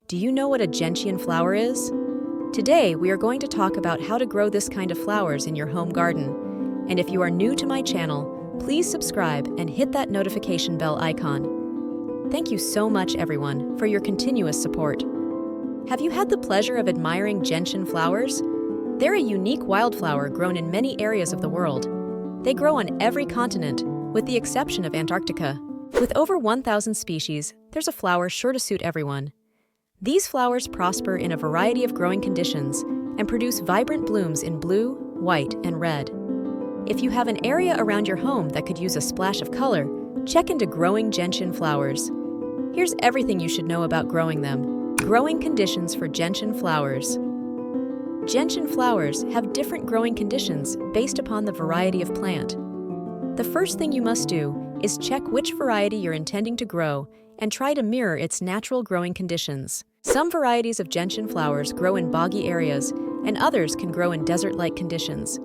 Do you know what a gentian flower is? Today, we are going to talk about how to grow this kind of flowers in your home garden. And if you are new to my channel, please subscribe and hit that notification bell icon. Thank you so much, everyone, for your continuous support. Have you had the pleasure of admiring gentian flowers? They're a unique wildflower grown in many areas of the world. They grow on every continent, with the exception of Antarctica. With over 1,000 species, there's a flower sure to suit everyone. These flowers prosper in a variety of growing conditions and produce vibrant blooms in blue, white, and red. If you have an area around your home that could use a splash of color, check into growing gentian flowers. Here's everything you should know about growing them. Growing conditions for gentian flowers. Gentian flowers have different growing conditions based upon the variety of plant. The first thing you must do is check which variety you're intending to grow and try to mirror its natural growing conditions. Some varieties of gentian flowers grow in boggy areas, and others can grow in desert-like conditions.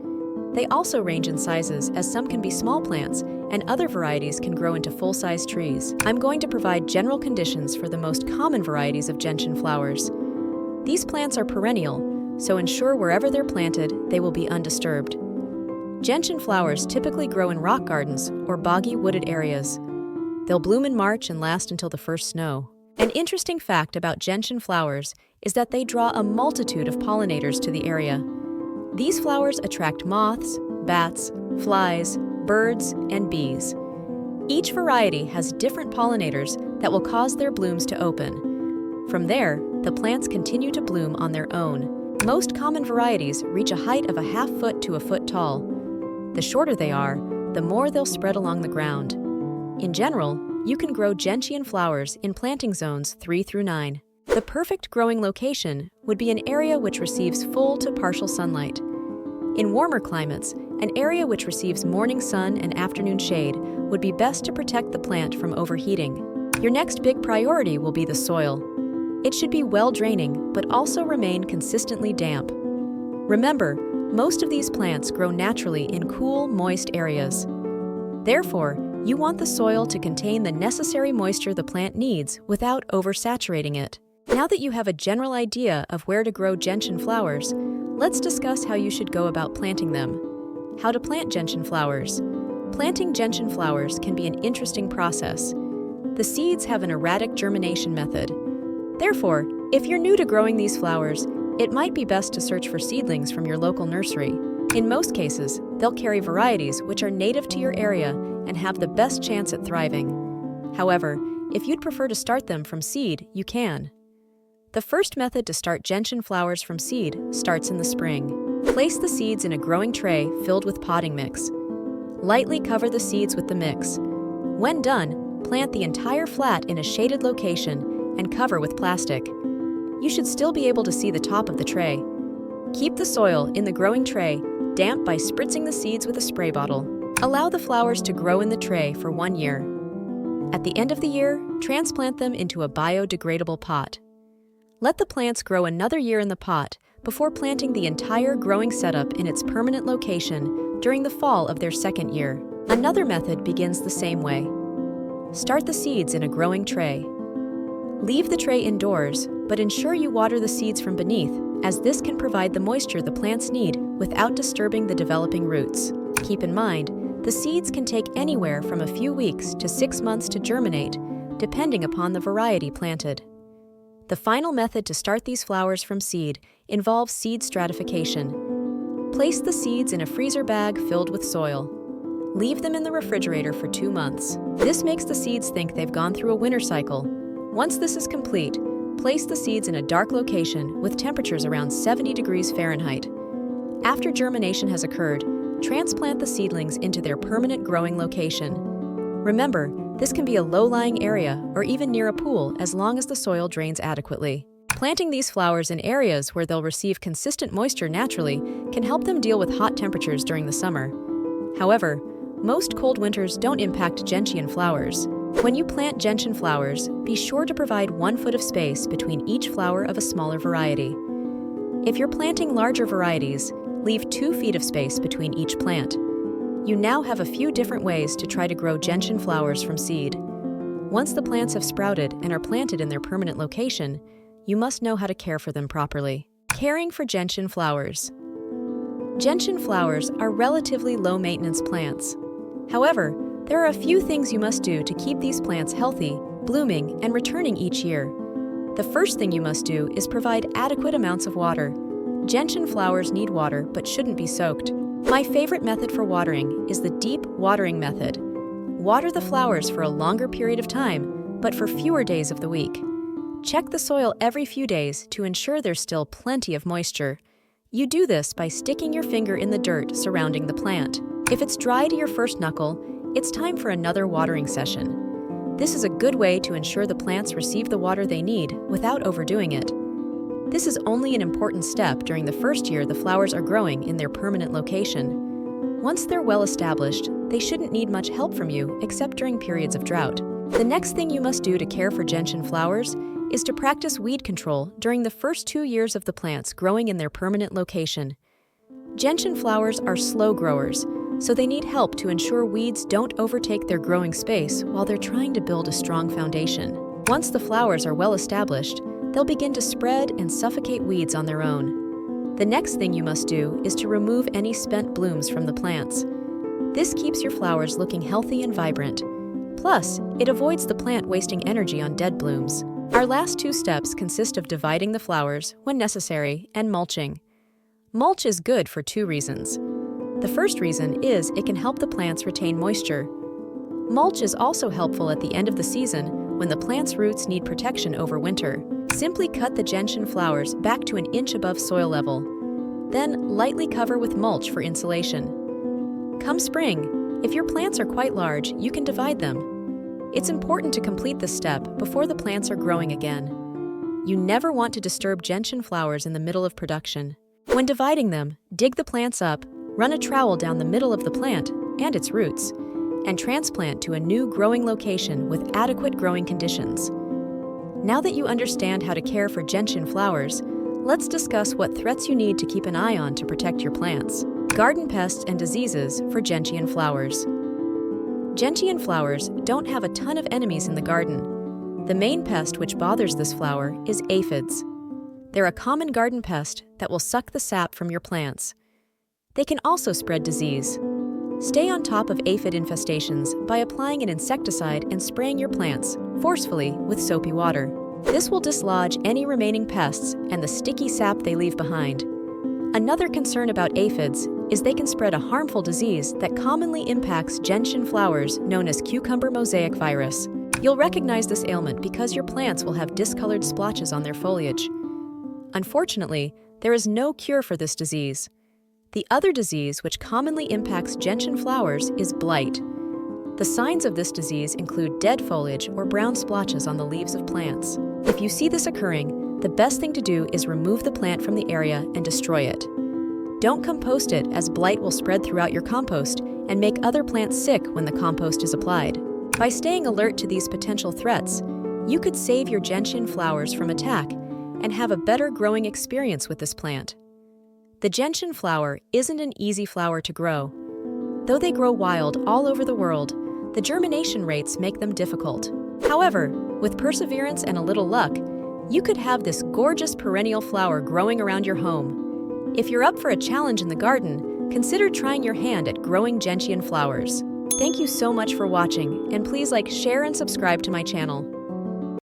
They also range in sizes, as some can be small plants, and other varieties can grow into full-size trees. I'm going to provide general conditions for the most common varieties of gentian flowers. These plants are perennial, so ensure wherever they're planted, they will be undisturbed. Gentian flowers typically grow in rock gardens or boggy wooded areas. They'll bloom in March and last until the first snow. An interesting fact about gentian flowers is that they draw a multitude of pollinators to the area. These flowers attract moths, bats, flies, birds, and bees. Each variety has different pollinators that will cause their blooms to open. From there, the plants continue to bloom on their own. Most common varieties reach a height of a half foot to a foot tall. The shorter they are, the more they'll spread along the ground. In general, you can grow gentian flowers in planting zones 3 through 9. The perfect growing location would be an area which receives full to partial sunlight. In warmer climates, an area which receives morning sun and afternoon shade would be best to protect the plant from overheating. Your next big priority will be the soil. It should be well-draining, but also remain consistently damp. Remember, most of these plants grow naturally in cool, moist areas. Therefore, you want the soil to contain the necessary moisture the plant needs without oversaturating it. Now that you have a general idea of where to grow gentian flowers, let's discuss how you should go about planting them. How to plant gentian flowers. Planting gentian flowers can be an interesting process. The seeds have an erratic germination method. Therefore, if you're new to growing these flowers, it might be best to search for seedlings from your local nursery. In most cases, they'll carry varieties which are native to your area and have the best chance at thriving. However, if you'd prefer to start them from seed, you can. The first method to start gentian flowers from seed starts in the spring. Place the seeds in a growing tray filled with potting mix. Lightly cover the seeds with the mix. When done, plant the entire flat in a shaded location and cover with plastic. You should still be able to see the top of the tray. Keep the soil in the growing tray damp by spritzing the seeds with a spray bottle. Allow the flowers to grow in the tray for 1 year. At the end of the year, transplant them into a biodegradable pot. Let the plants grow another year in the pot before planting the entire growing setup in its permanent location during the fall of their second year. Another method begins the same way. Start the seeds in a growing tray. Leave the tray indoors, but ensure you water the seeds from beneath, as this can provide the moisture the plants need without disturbing the developing roots. Keep in mind, the seeds can take anywhere from a few weeks to 6 months to germinate, depending upon the variety planted. The final method to start these flowers from seed involves seed stratification. Place the seeds in a freezer bag filled with soil. Leave them in the refrigerator for 2 months. This makes the seeds think they've gone through a winter cycle. Once this is complete, place the seeds in a dark location with temperatures around 70 degrees Fahrenheit. After germination has occurred, transplant the seedlings into their permanent growing location. Remember, this can be a low-lying area or even near a pool as long as the soil drains adequately. Planting these flowers in areas where they'll receive consistent moisture naturally can help them deal with hot temperatures during the summer. However, most cold winters don't impact gentian flowers. When you plant gentian flowers, be sure to provide 1 foot of space between each flower of a smaller variety. If you're planting larger varieties, leave 2 feet of space between each plant. You now have a few different ways to try to grow gentian flowers from seed. Once the plants have sprouted and are planted in their permanent location, you must know how to care for them properly. Caring for gentian flowers. Gentian flowers are relatively low-maintenance plants. However, there are a few things you must do to keep these plants healthy, blooming, and returning each year. The first thing you must do is provide adequate amounts of water. Gentian flowers need water but shouldn't be soaked. My favorite method for watering is the deep watering method. Water the flowers for a longer period of time, but for fewer days of the week. Check the soil every few days to ensure there's still plenty of moisture. You do this by sticking your finger in the dirt surrounding the plant. If it's dry to your first knuckle, it's time for another watering session. This is a good way to ensure the plants receive the water they need without overdoing it. This is only an important step during the first year the flowers are growing in their permanent location. Once they're well established, they shouldn't need much help from you except during periods of drought. The next thing you must do to care for gentian flowers is to practice weed control during the first 2 years of the plants growing in their permanent location. Gentian flowers are slow growers, so they need help to ensure weeds don't overtake their growing space while they're trying to build a strong foundation. Once the flowers are well established, they'll begin to spread and suffocate weeds on their own. The next thing you must do is to remove any spent blooms from the plants. This keeps your flowers looking healthy and vibrant. Plus, it avoids the plant wasting energy on dead blooms. Our last 2 steps consist of dividing the flowers, when necessary, and mulching. Mulch is good for 2 reasons. The first reason is it can help the plants retain moisture. Mulch is also helpful at the end of the season when the plant's roots need protection over winter. Simply cut the gentian flowers back to 1 inch above soil level. Then lightly cover with mulch for insulation. Come spring, if your plants are quite large, you can divide them. It's important to complete this step before the plants are growing again. You never want to disturb gentian flowers in the middle of production. When dividing them, dig the plants up, run a trowel down the middle of the plant and its roots, and transplant to a new growing location with adequate growing conditions. Now that you understand how to care for gentian flowers, let's discuss what threats you need to keep an eye on to protect your plants. Garden pests and diseases for gentian flowers. Gentian flowers don't have a ton of enemies in the garden. The main pest which bothers this flower is aphids. They're a common garden pest that will suck the sap from your plants. They can also spread disease. Stay on top of aphid infestations by applying an insecticide and spraying your plants, forcefully, with soapy water. This will dislodge any remaining pests and the sticky sap they leave behind. Another concern about aphids is they can spread a harmful disease that commonly impacts gentian flowers known as cucumber mosaic virus. You'll recognize this ailment because your plants will have discolored splotches on their foliage. Unfortunately, there is no cure for this disease. The other disease which commonly impacts gentian flowers is blight. The signs of this disease include dead foliage or brown splotches on the leaves of plants. If you see this occurring, the best thing to do is remove the plant from the area and destroy it. Don't compost it, as blight will spread throughout your compost and make other plants sick when the compost is applied. By staying alert to these potential threats, you could save your gentian flowers from attack and have a better growing experience with this plant. The gentian flower isn't an easy flower to grow. Though they grow wild all over the world, the germination rates make them difficult. However, with perseverance and a little luck, you could have this gorgeous perennial flower growing around your home. If you're up for a challenge in the garden, consider trying your hand at growing gentian flowers. Thank you so much for watching, and please like, share, and subscribe to my channel.